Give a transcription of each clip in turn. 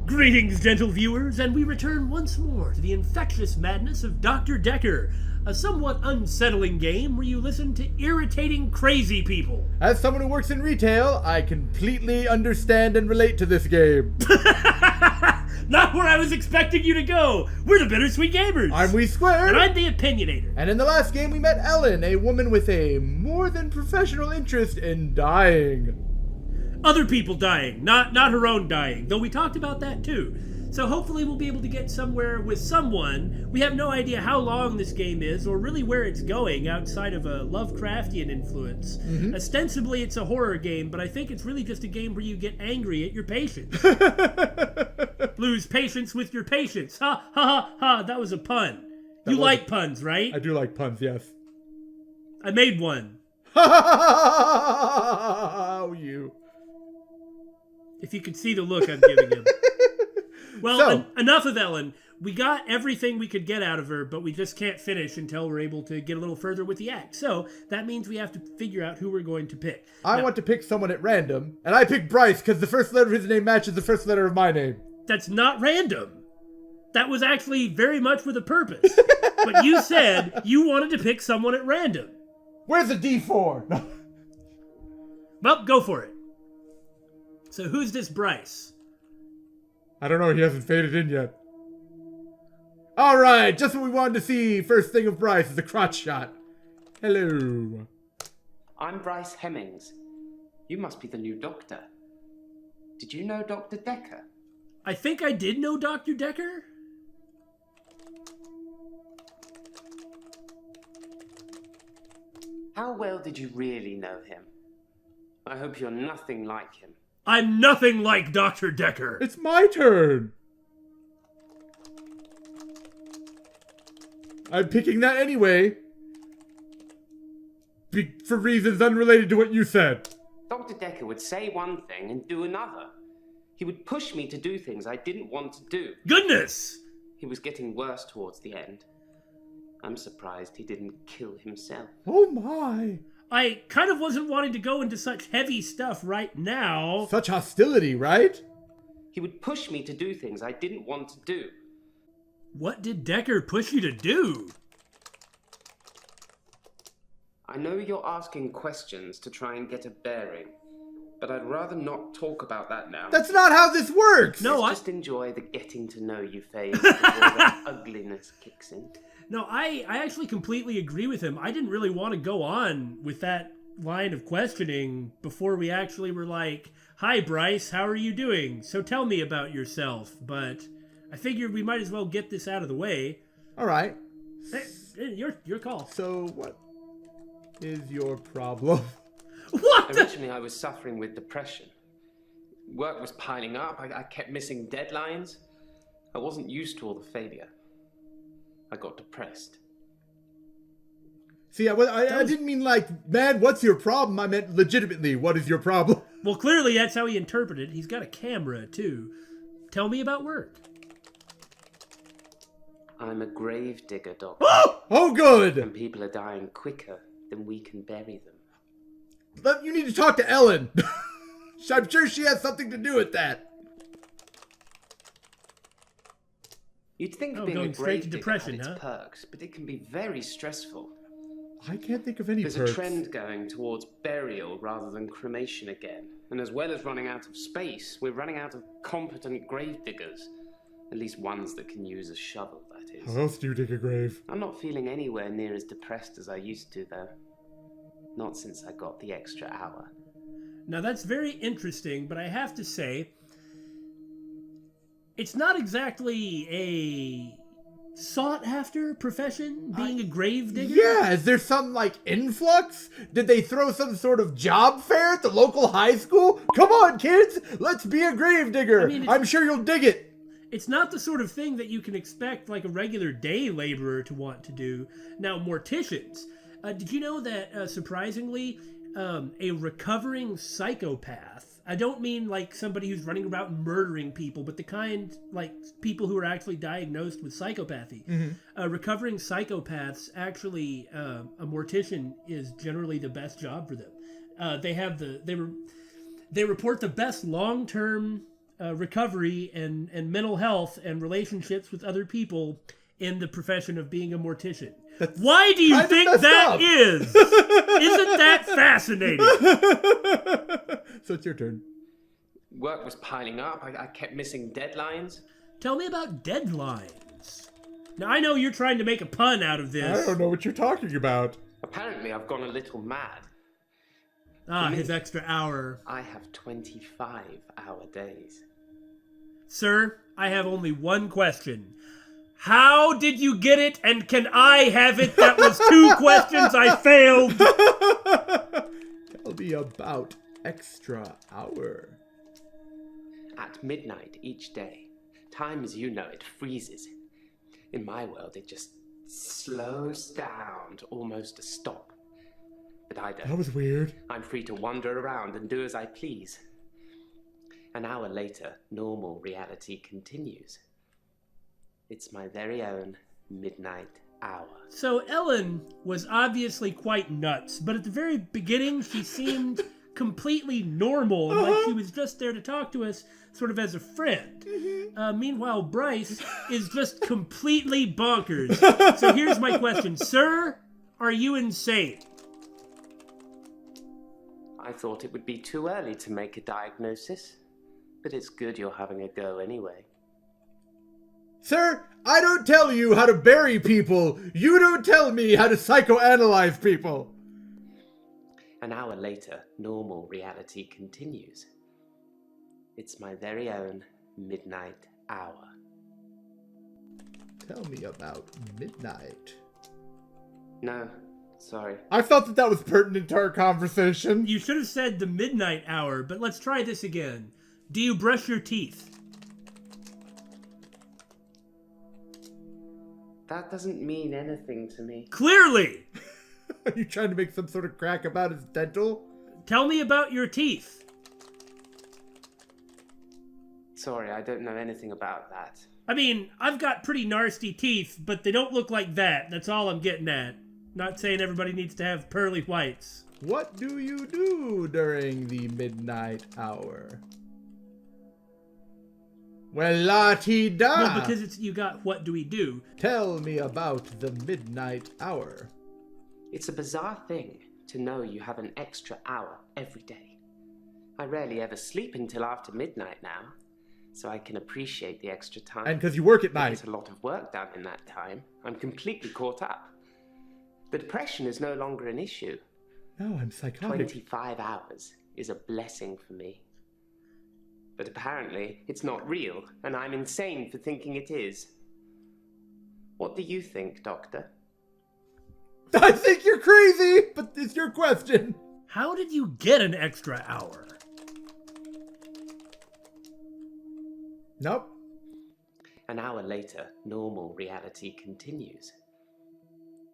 Greetings, gentle viewers, and we return once more to the infectious madness of Dr. Dekker, a somewhat unsettling game where you listen to irritating crazy people. As someone who works in retail, I completely understand and relate to this game. Not where I was expecting you to go. We're the Bittersweet Gamers. I'm We Squared. And I'm the Opinionator. And in the last game we met Ellen, a woman with a more than professional interest in dying. Other people dying, not her own dying, though we talked about that too. So hopefully we'll be able to get somewhere with someone. We have no idea how long this game is or really where it's going outside of a Lovecraftian influence. Mm-hmm. Ostensibly it's a horror game, but I think it's really just a game where you get angry at your patients. Lose patience with your patients. Ha ha ha ha, that was a pun. You like puns, right? I do like puns, yes. I made one. Oh, you. If you could see the look I'm giving him. Well, enough of Ellen. We got everything we could get out of her, but we just can't finish until we're able to get a little further with the act. So that means we have to figure out who we're going to pick. I want to pick someone at random, and I picked Bryce because the first letter of his name matches the first letter of my name. That's not random. That was actually very much with a purpose. But you said you wanted to pick someone at random. Where's the D4? Well, go for it. So who's this Bryce? I don't know, he hasn't faded in yet. Alright, just what we wanted to see. First thing of Bryce is a crotch shot. Hello. I'm Bryce Hemmings. You must be the new doctor. Did you know Dr. Dekker? I think I did know Dr. Dekker. How well did you really know him? I hope you're nothing like him. I'm nothing like Dr. Dekker. It's my turn. I'm picking that anyway. For reasons unrelated to what you said. Dr. Dekker would say one thing and do another. He would push me to do things I didn't want to do. Goodness! He was getting worse towards the end. I'm surprised he didn't kill himself. Oh my. I kind of wasn't wanting to go into such heavy stuff right now. Such hostility, right? He would push me to do things I didn't want to do. What did Dekker push you to do? I know you're asking questions to try and get a bearing, but I'd rather not talk about that now. That's not how this works! No, just enjoy the getting to know you phase before the ugliness kicks in. No, I actually completely agree with him. I didn't really want to go on with that line of questioning before we actually were like, "Hi, Bryce, how are you doing? So tell me about yourself." But I figured we might as well get this out of the way. All right. Hey, your call. So what is your problem? What? Originally, I was suffering with depression. Work was piling up. I kept missing deadlines. I wasn't used to all the failure. I got depressed. See, I didn't mean like, man, what's your problem? I meant legitimately, what is your problem? Well, clearly that's how he interpreted it. He's got a camera, too. Tell me about work. I'm a grave digger, Doctor. Oh, good! And people are dying quicker than we can bury them. But you need to talk to Ellen. I'm sure she has something to do with that. You'd think being going a straight to grave digger depression, had its huh? perks, but it can be very stressful. I can't think of any There's perks. a trend going towards burial rather than cremation again. And as well as running out of space, we're running out of competent grave diggers. At least ones that can use a shovel, that is. How else do you dig a grave? I'm not feeling anywhere near as depressed as I used to, though. Not since I got the extra hour. Now that's very interesting, but I have to say, it's not exactly a sought-after profession, being a grave digger. Yeah, is there some, like, influx? Did they throw some sort of job fair at the local high school? Come on, kids! Let's be a grave digger! I mean, I'm sure you'll dig it! It's not the sort of thing that you can expect, like, a regular day laborer to want to do. Now, morticians. Did you know that, surprisingly, a recovering psychopath, I don't mean like somebody who's running around murdering people, but the kind, like, people who are actually diagnosed with psychopathy. Mm-hmm. Recovering psychopaths, actually, a mortician is generally the best job for them. They report the best long-term recovery and mental health and relationships with other people in the profession of being a mortician. Why do you think that is? Isn't that fascinating? So it's your turn. Work was piling up. I kept missing deadlines. Tell me about deadlines. Now, I know you're trying to make a pun out of this. I don't know what you're talking about. Apparently, I've gone a little mad. His extra hour. I have 25-hour days. Sir, I have only one question. How did you get it, and can I have it? That was 2 questions I failed. Tell me about extra hour. At midnight each day, time as you know it freezes. In my world, it just slows down to almost a stop. But I don't. That was weird. I'm free to wander around and do as I please. An hour later, normal reality continues. It's my very own midnight hour. So Ellen was obviously quite nuts, but at the very beginning she seemed completely normal, and like she was just there to talk to us sort of as a friend. Meanwhile, Bryce is just completely bonkers. So here's my question. Sir, are you insane? I thought it would be too early to make a diagnosis, but it's good you're having a go anyway. Sir, I don't tell you how to bury people. You don't tell me how to psychoanalyze people. An hour later, normal reality continues. It's my very own midnight hour. Tell me about midnight. No, sorry. I felt that was pertinent to our conversation. You should have said the midnight hour, but let's try this again. Do you brush your teeth? That doesn't mean anything to me. Clearly! Are you trying to make some sort of crack about his dental? Tell me about your teeth. Sorry, I don't know anything about that. I mean, I've got pretty nasty teeth, but they don't look like that. That's all I'm getting at. Not saying everybody needs to have pearly whites. What do you do during the midnight hour? Well, la-ti-da! Well, because it's you got what do we do? Tell me about the midnight hour. It's a bizarre thing to know you have an extra hour every day. I rarely ever sleep until after midnight now, so I can appreciate the extra time. And because you work at night. There's a lot of work done in that time. I'm completely caught up. The depression is no longer an issue. No, I'm psychotic. 25 hours is a blessing for me. But apparently, it's not real, and I'm insane for thinking it is. What do you think, Doctor? I think you're crazy, but it's your question. How did you get an extra hour? Nope. An hour later, normal reality continues.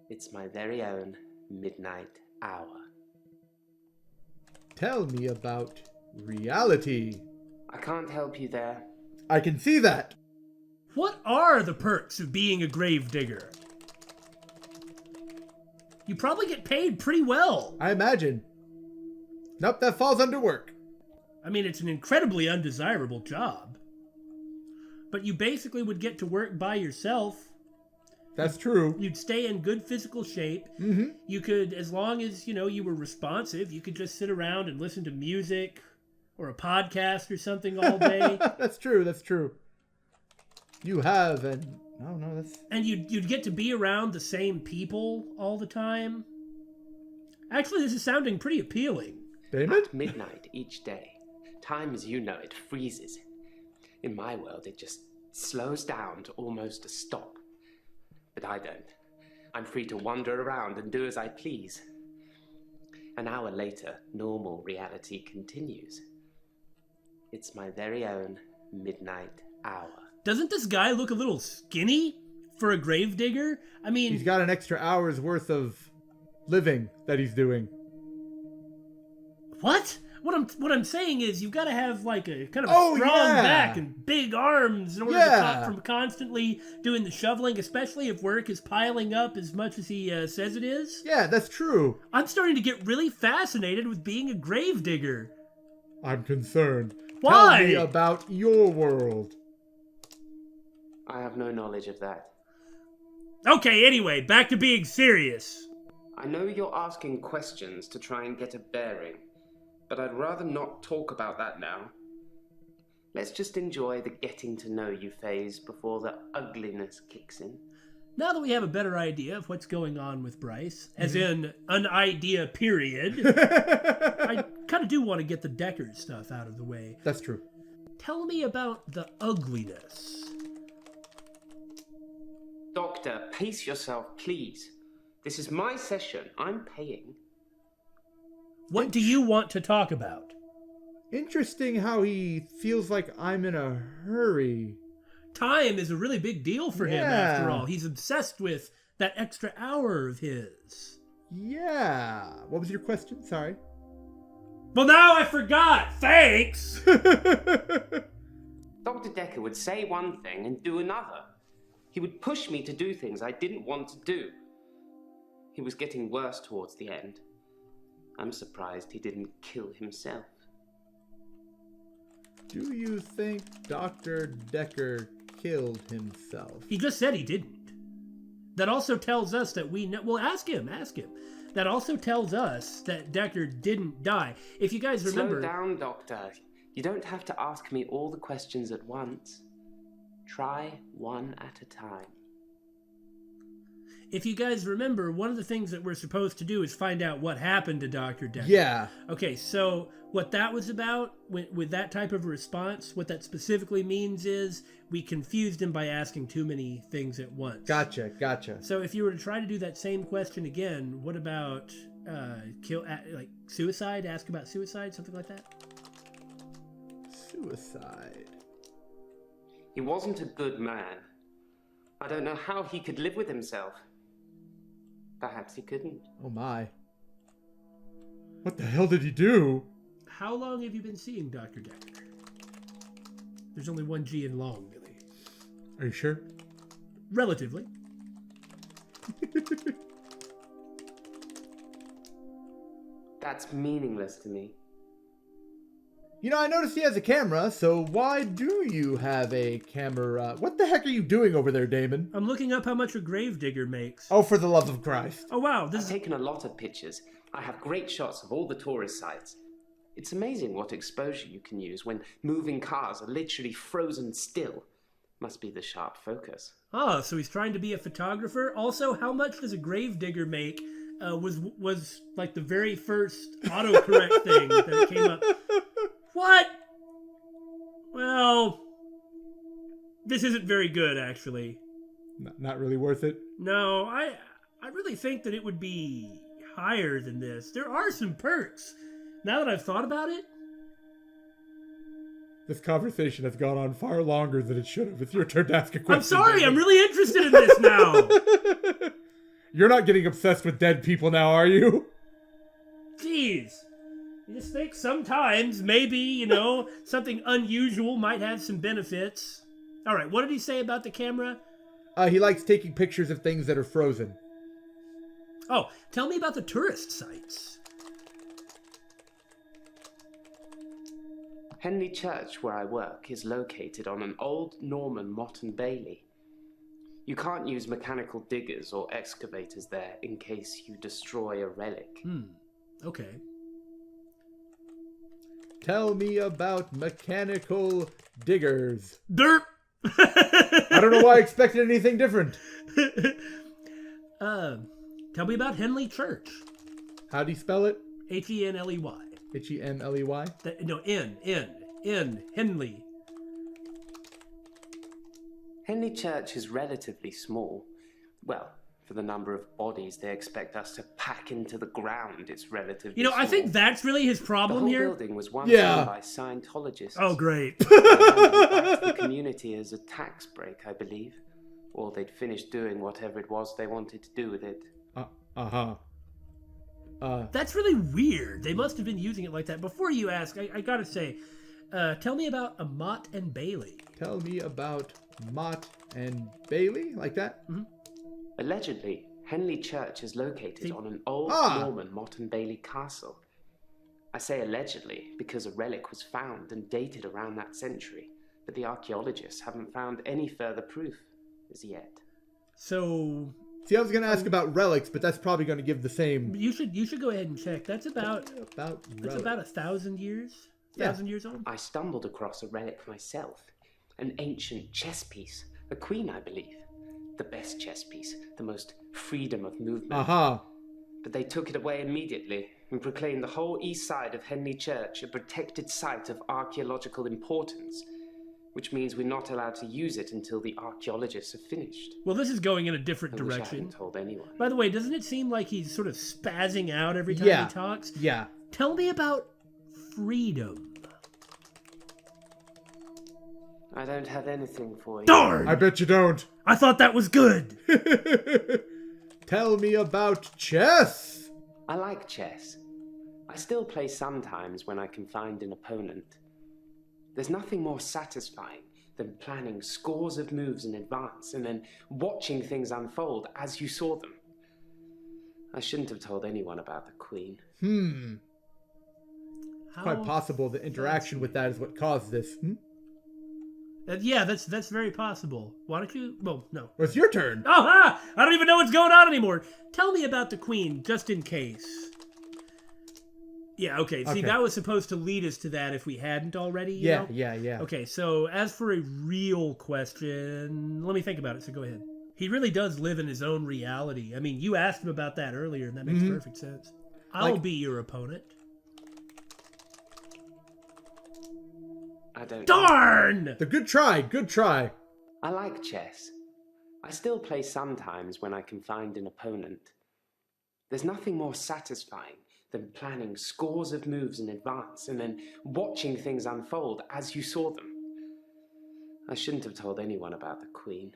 It's my very own midnight hour. Tell me about reality. I can't help you there. I can see that. What are the perks of being a gravedigger? You probably get paid pretty well. I imagine. Nope, that falls under work. I mean, it's an incredibly undesirable job. But you basically would get to work by yourself. That's true. You'd stay in good physical shape. Mm-hmm. You could, as long as, you were responsive, you could just sit around and listen to music or a podcast or something all day. That's true, that's true. You have, and... Oh, no, that's... And you'd get to be around the same people all the time. Actually, this is sounding pretty appealing. Damon? At midnight each day, time as you know it freezes. In my world, it just slows down to almost a stop. But I don't. I'm free to wander around and do as I please. An hour later, normal reality continues. It's my very own midnight hour. Doesn't this guy look a little skinny for a gravedigger? I mean... He's got an extra hour's worth of living that he's doing. What? What I'm saying is you've got to have like a kind of a strong back and big arms in order to stop from constantly doing the shoveling, especially if work is piling up as much as he says it is. Yeah, that's true. I'm starting to get really fascinated with being a gravedigger. I'm concerned. Why? Tell me about your world. I have no knowledge of that. Okay, anyway, back to being serious. I know you're asking questions to try and get a bearing, but I'd rather not talk about that now. Let's just enjoy the getting to know you phase before the ugliness kicks in. Now that we have a better idea of what's going on with Bryce, as in an idea period, I kind of do want to get the Dekker stuff out of the way. That's true. Tell me about the ugliness. Doctor, pace yourself, please. This is my session. I'm paying. What do you want to talk about? Interesting how he feels like I'm in a hurry. Time is a really big deal for him, Yeah. after all. He's obsessed with that extra hour of his. Yeah. What was your question? Sorry. Well, now I forgot. Thanks. Dr. Dekker would say one thing and do another. He would push me to do things I didn't want to do. He was getting worse towards the end. I'm surprised he didn't kill himself. Do you think Dr. Dekker killed himself? He just said he didn't. That also tells us that we know. Well, ask him. That also tells us that Dekker didn't die. If you guys remember... Slow down, Doctor. You don't have to ask me all the questions at once. Try one at a time. If you guys remember, one of the things that we're supposed to do is find out what happened to Dr. Dekker. Yeah. Okay, so what that was about, with that type of response, what that specifically means is we confused him by asking too many things at once. Gotcha. So if you were to try to do that same question again, what about suicide? Ask about suicide, something like that? Suicide. He wasn't a good man. I don't know how he could live with himself. Perhaps he couldn't. Oh my. What the hell did he do? How long have you been seeing Dr. Dekker? There's only one G in long, really. Are you sure? Relatively. That's meaningless to me. You know, I noticed he has a camera, so why do you have a camera? What the heck are you doing over there, Damon? I'm looking up how much a gravedigger makes. Oh, for the love of Christ. Oh, wow. I've taken a lot of pictures. I have great shots of all the tourist sites. It's amazing what exposure you can use when moving cars are literally frozen still. Must be the sharp focus. Oh, so he's trying to be a photographer? Also, how much does a gravedigger make? Was like the very first autocorrect thing that came up. What? Well, this isn't very good, actually. Not really worth it. No, I really think that it would be higher than this. There are some perks. Now that I've thought about it. This conversation has gone on far longer than it should have. It's your turn to ask a question. I'm sorry, Damon. I'm really interested in this now. You're not getting obsessed with dead people now, are you? Jeez. I just think sometimes, maybe, something unusual might have some benefits. All right, what did he say about the camera? He likes taking pictures of things that are frozen. Oh, tell me about the tourist sites. Henley Church, where I work, is located on an old Norman motte and bailey. You can't use mechanical diggers or excavators there in case you destroy a relic. Okay. Tell me about mechanical diggers. Derp! I don't know why I expected anything different. Tell me about Henley Church. How do you spell it? Henley. Henley? No, N. Henley. Henley Church is relatively small. Well, for the number of bodies they expect us to pack into the ground, it's relatively small. I think that's really his problem the whole here. building was once Yeah. owned by Scientologists. Oh, great. They handed it back to the community as a tax break, I believe. Or they'd finished doing whatever it was they wanted to do with it. That's really weird. They must have been using it like that. Before you ask, I gotta say, tell me about a motte and bailey. Tell me about Mott and Bailey, like that? Mm-hmm. Allegedly, Henley Church is located on an old Norman motte and bailey castle. I say allegedly because a relic was found and dated around that century, but the archaeologists haven't found any further proof as yet. So... See, I was going to ask about relics, but that's probably going to give the same... You should go ahead and check. That's about 1,000 years? 1,000 years old? I stumbled across a relic myself. An ancient chess piece. A queen, I believe. The best chess piece. The most freedom of movement. Uh-huh. But they took it away immediately and proclaimed the whole east side of Henley Church a protected site of archaeological importance, which means we're not allowed to use it until the archaeologists have finished. Well, this is going in a different I wish I direction. hadn't told anyone. By the way, doesn't it seem like he's sort of spazzing out every time he talks? Yeah. Tell me about freedom. I don't have anything for you. Darn! I bet you don't. I thought that was good. Tell me about chess. I like chess. I still play sometimes when I can find an opponent. There's nothing more satisfying than planning scores of moves in advance and then watching things unfold as you saw them. I shouldn't have told anyone about the Queen. Quite possible the interaction with that is what caused this. Yeah, that's very possible. Why don't you... Well, no. Well, it's your turn. I don't even know what's going on anymore. Tell me about the Queen, just in case. Yeah, okay. See, that was supposed to lead us to that if we hadn't already, you know? Yeah. Okay, so as for a real question, let me think about it, so go ahead. He really does live in his own reality. I mean, you asked him about that earlier, and that makes perfect sense. I'll be your opponent. I don't... Darn! Good try. I like chess. I still play sometimes when I can find an opponent. There's nothing more satisfying than planning scores of moves in advance and then watching things unfold as you saw them. I shouldn't have told anyone about the Queen.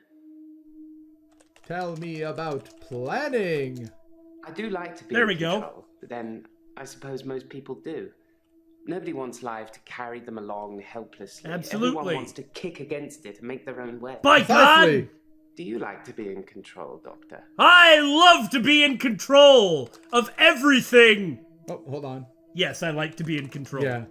Tell me about planning. I do like to be There in we go. control, but then I suppose most people do. Nobody wants life to carry them along helplessly. Absolutely. Everyone wants to kick against it and make their own way. By Precisely. God! Do you like to be in control, Doctor? I love to be in control of everything! Oh, hold on. Yes, I like to be in control. Yeah.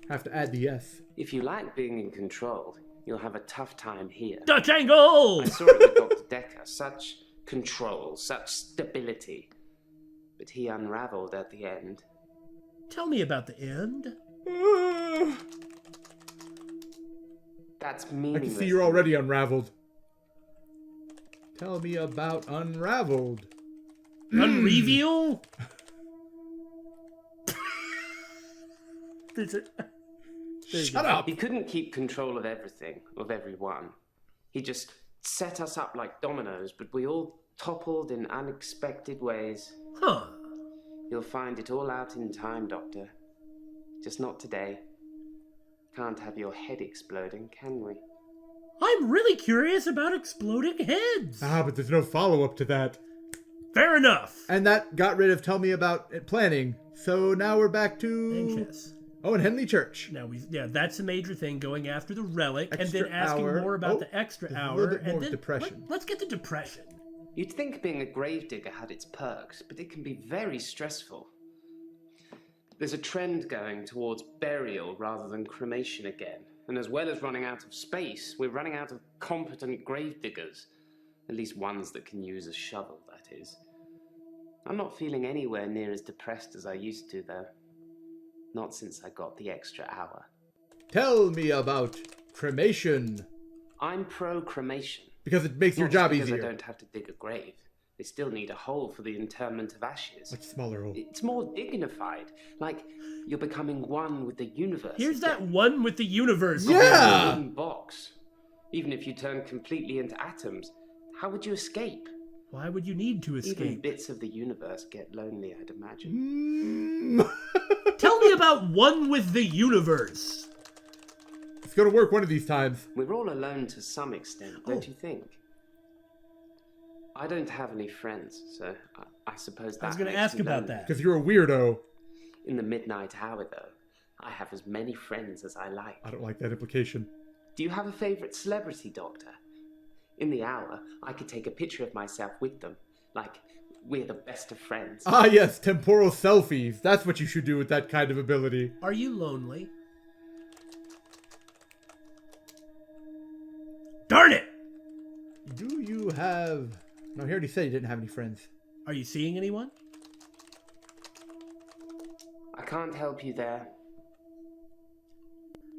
Have to add the S. If you like being in control, you'll have a tough time here. Dutch angle! I saw it with Dr. Dekker. Such control, such stability. But he unraveled at the end. Tell me about the end. That's I meaningless. can see you're already unraveled. Tell me about unraveled. Unreveal? Shut up. He couldn't keep control of everything, of everyone. He just set us up like dominoes, but we all toppled in unexpected ways. Huh. You'll find it all out in time, Doctor. Just not today. Can't have your head exploding, can we? I'm really curious about exploding heads. But there's no follow-up to that. Fair enough. And that got rid of tell me about planning. So now we're back to... And chess. Oh, and Henley Church. Now that's a major thing, going after the relic, Extra and then asking hour. more about the extra there's a hour. little bit more and then depression. Let's get to depression. You'd think being a gravedigger had its perks, but it can be very stressful. There's a trend going towards burial rather than cremation again. And as well as running out of space, we're running out of competent gravediggers. At least ones that can use a shovel, that is. I'm not feeling anywhere near as depressed as I used to, though. Not since I got the extra hour. Tell me about cremation. I'm pro-cremation. Because it makes your Not job just because easier. I don't have to dig a grave. They still need a hole for the interment of ashes. Much smaller hole. It's more dignified. Like you're becoming one with the universe. Here's that again. one with the universe. Yeah! A wooden box. Even if you turn completely into atoms, how would you escape? Why would you need to Even escape? bits of the universe get lonely, I'd imagine. Tell me about one with the universe. It's gonna work one of these times. We're all alone to some extent, don't you think? I don't have any friends, so I suppose that I was going to makes ask me about lonely. that. Because you're a weirdo. In the midnight hour, though, I have as many friends as I like. I don't like that implication. Do you have a favorite celebrity, Doctor? In the hour, I could take a picture of myself with them, like we're the best of friends. Ah, yes, temporal selfies. That's what you should do with that kind of ability. Are you lonely? Darn it! Do you have... No, he already said he didn't have any friends. Are you seeing anyone? I can't help you there.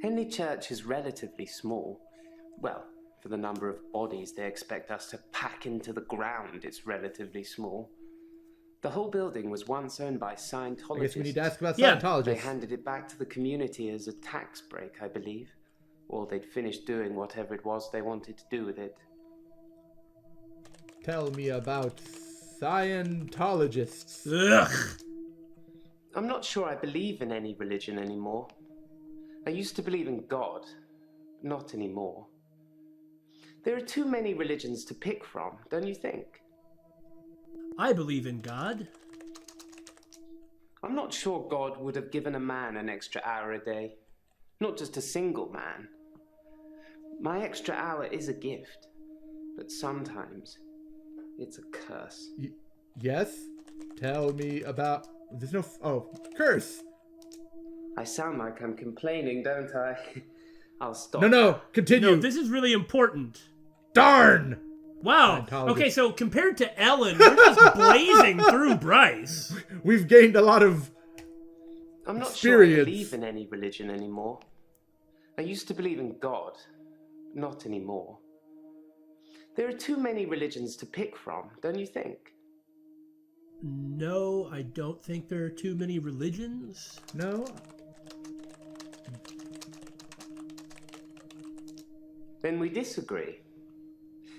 Henley Church is relatively small. Well, for the number of bodies they expect us to pack into the ground, it's relatively small. The whole building was once owned by Scientologists. I guess we need to ask about Yeah. Scientologists. They handed it back to the community as a tax break, I believe. Or they'd finished doing whatever it was they wanted to do with it. Tell me about Scientologists. Ugh! I'm not sure I believe in any religion anymore. I used to believe in God. Not anymore. There are too many religions to pick from, don't you think? I believe in God. I'm not sure God would have given a man an extra hour a day. Not just a single man. My extra hour is a gift, but sometimes it's a curse. Yes? Tell me about... There's no... Oh, curse! I sound like I'm complaining, don't I? I'll stop. No, continue. No, this is really important. Darn! Wow. Scientologist. Okay, so compared to Ellen, we're just blazing through Bryce. We've gained a lot of... I'm not sure I experience. believe in any religion anymore. I used to believe in God. Not anymore. There are too many religions to pick from, don't you think? No, I don't think there are too many religions. No? Then we disagree.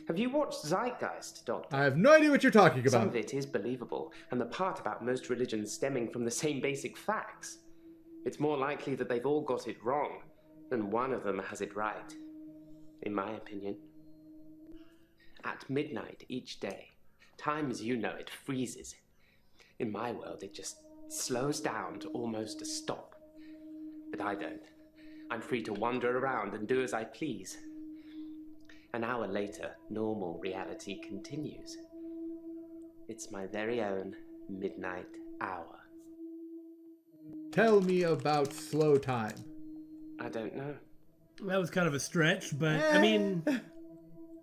Have you watched Zeitgeist, Doctor? I have no idea what you're talking Some about. of it is believable, and the part about most religions stemming from the same basic facts. It's more likely that they've all got it wrong than one of them has it right, in my opinion. At midnight each day, time as you know it freezes. In my world, it just slows down to almost a stop. But I don't. I'm free to wander around and do as I please. An hour later, normal reality continues. It's my very own midnight hour. Tell me about slow time. I don't know. That was kind of a stretch, but I mean,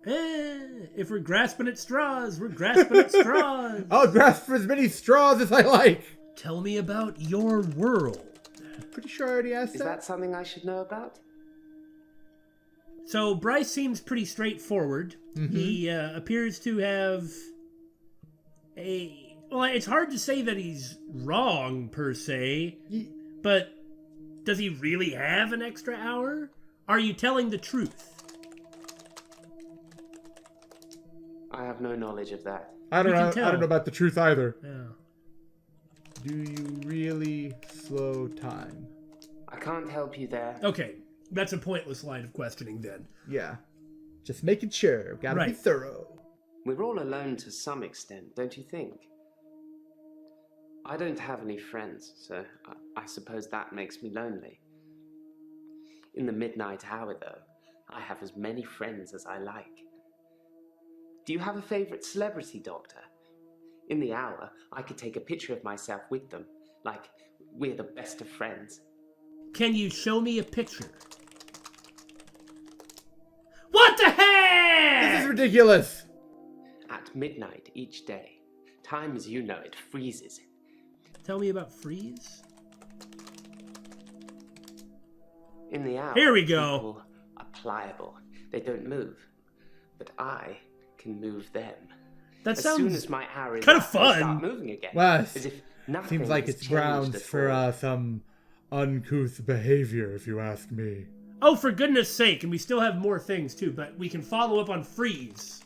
if we're grasping at straws, we're grasping at straws. I'll grasp for as many straws as I like. Tell me about your world. Pretty sure I already asked Is that. that something I should know about? So Bryce seems pretty straightforward. Mm-hmm. He appears to have a... Well, it's hard to say that he's wrong, per se, but does he really have an extra hour? Are you telling the truth? I have no knowledge of that. I don't You can know. I tell. don't know about the truth either. Yeah. Do you really slow time? I can't help you there. Okay, that's a pointless line of questioning then. Yeah. Just making sure. Gotta be Right. thorough. We're all alone to some extent, don't you think? I don't have any friends, so I suppose that makes me lonely. In the midnight hour, though, I have as many friends as I like. Do you have a favorite celebrity, Doctor? In the hour, I could take a picture of myself with them, like we're the best of friends. Can you show me a picture? What the heck? This is ridiculous. At midnight each day, time as you know it freezes. Tell me about freeze. In the hour, Here we go. people are pliable. They don't move. But I can move them. That As soon sounds as my hour is kinda up, they fun. start moving again. Well, as if nothing seems like has it's changed grounds at for all. some uncouth behavior, if you ask me. Oh, for goodness sake, and we still have more things too, but we can follow up on freeze.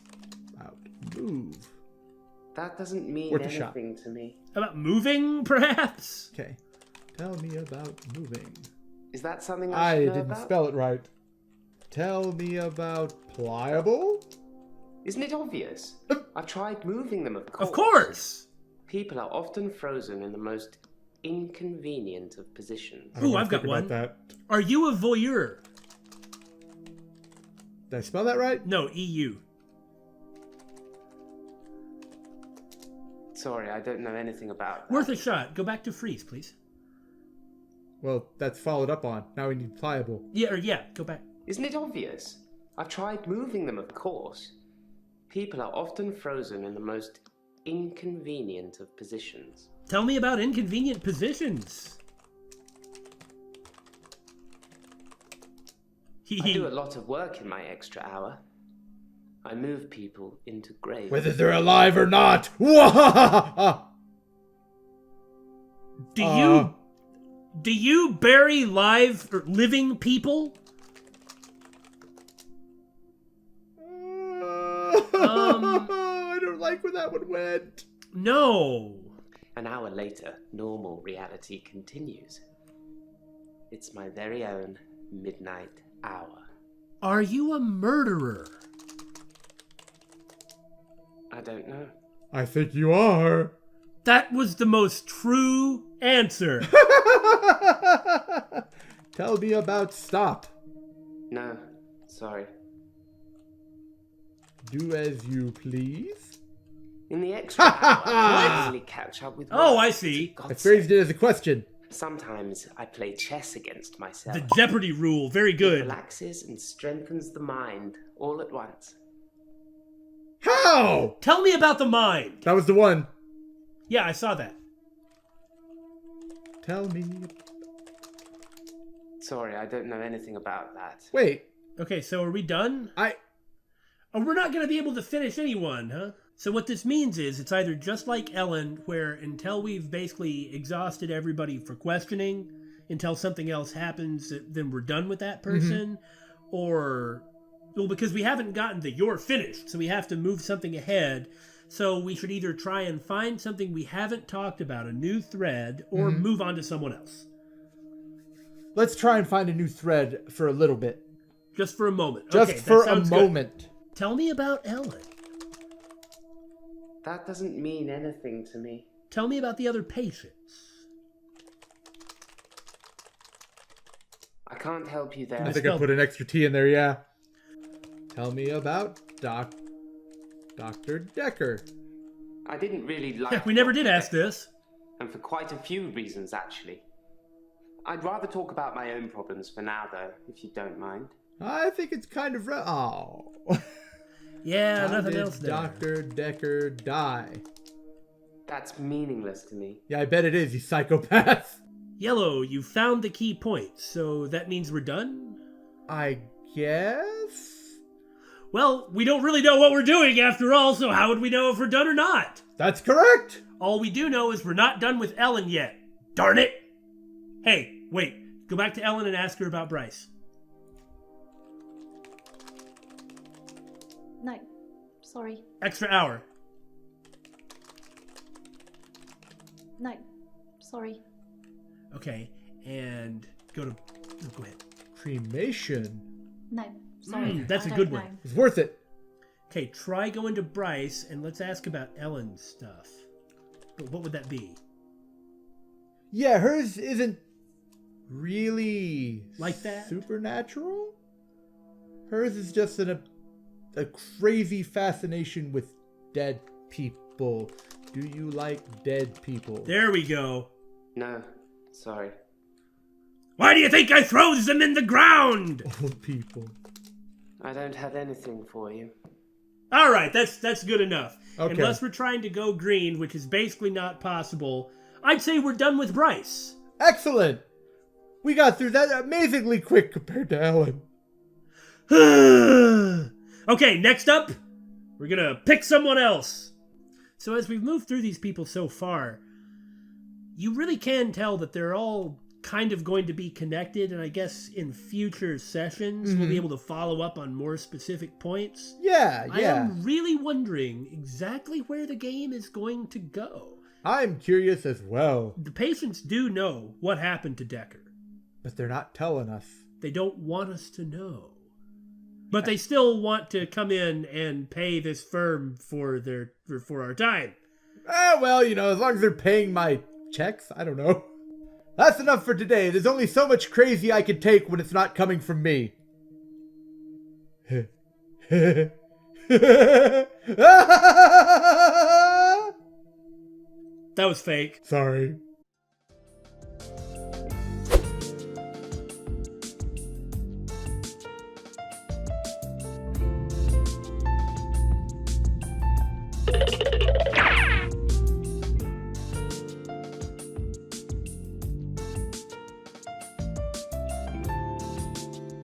About move. That doesn't mean Worth a shot. anything to me. About moving, perhaps? Okay. Tell me about moving. Is that something I I should know didn't about? spell it right. Tell me about pliable? Isn't it obvious? I've tried moving them, of course. Of course! People are often frozen in the most inconvenient of positions. I don't Ooh, wanna I've got think about one. that. Are you a voyeur? Did I spell that right? No, EU. Sorry, I don't know anything about that. Worth a shot. Go back to freeze, please. Well, that's followed up on. Now we need pliable. Yeah, go back. Isn't it obvious? I've tried moving them, of course. People are often frozen in the most inconvenient of positions. Tell me about inconvenient positions. I do a lot of work in my extra hour. I move people into graves. Whether they're alive or not. Do you bury live or living people? I don't like where that one went. No. An hour later, normal reality continues. It's my very own midnight hour. Are you a murderer? I don't know. I think you are. That was the most true answer. Tell me about stop. No, sorry. Do as you please. In the extra hour, I usually catch up with work. Oh, I see. I phrased it as a question. Sometimes I play chess against myself. The Jeopardy rule. Very It good. relaxes and strengthens the mind all at once. How? Tell me about the mind. That was the one. Yeah, I saw that. Tell me. Sorry, I don't know anything about that. Wait. Okay, so are we done? I... Oh, we're not going to be able to finish anyone, huh? So what this means is it's either just like Ellen, where until we've basically exhausted everybody for questioning, until something else happens, then we're done with that person, or... Well, because we haven't gotten the you're finished, so we have to move something ahead. So we should either try and find something we haven't talked about, a new thread, or move on to someone else. Let's try and find a new thread for a little bit. Just for a moment. Just Okay, for that a sounds good. moment. Tell me about Ellen. That doesn't mean anything to me. Tell me about the other patients. I can't help you there. I think I put an extra T in there, yeah. Tell me about Dr. Dekker. I didn't really like... We never did ask this. And for quite a few reasons, actually. I'd rather talk about my own problems for now, though, if you don't mind. I think it's kind of... Oh. Yeah, How nothing did else there. Dr. Dekker die? That's meaningless to me. Yeah, I bet it is, you psychopath. Yellow, you found the key points, so that means we're done? I guess? Well, we don't really know what we're doing after all, so how would we know if we're done or not? That's correct. All we do know is we're not done with Ellen yet. Darn it! Hey, wait. Go back to Ellen and ask her about Bryce. No, sorry. Extra hour. No, sorry. Okay, and go ahead. Cremation. No, sorry. That's I a don't good know. one. It's worth it. Okay, try going to Bryce, and let's ask about Ellen's stuff. But what would that be? Yeah, hers isn't really... Like that? Supernatural? Hers is just a crazy fascination with dead people. Do you like dead people? There we go. No, sorry. Why do you think I throws them in the ground? Old people. I don't have anything for you. All right, that's good enough. Okay. Unless we're trying to go green, which is basically not possible, I'd say we're done with Bryce. Excellent! We got through that amazingly quick compared to Ellen. Okay, next up, we're gonna pick someone else. So as we've moved through these people so far, you really can tell that they're all kind of going to be connected, and I guess in future sessions we'll be able to follow up on more specific points. Yeah. I am really wondering exactly where the game is going to go. I'm curious as well. The patients do know what happened to Dekker. But they're not telling us. They don't want us to know. But they still want to come in and pay this firm for our time. Well, as long as they're paying my checks, I don't know. That's enough for today. There's only so much crazy I can take when it's not coming from me. That was fake. Sorry.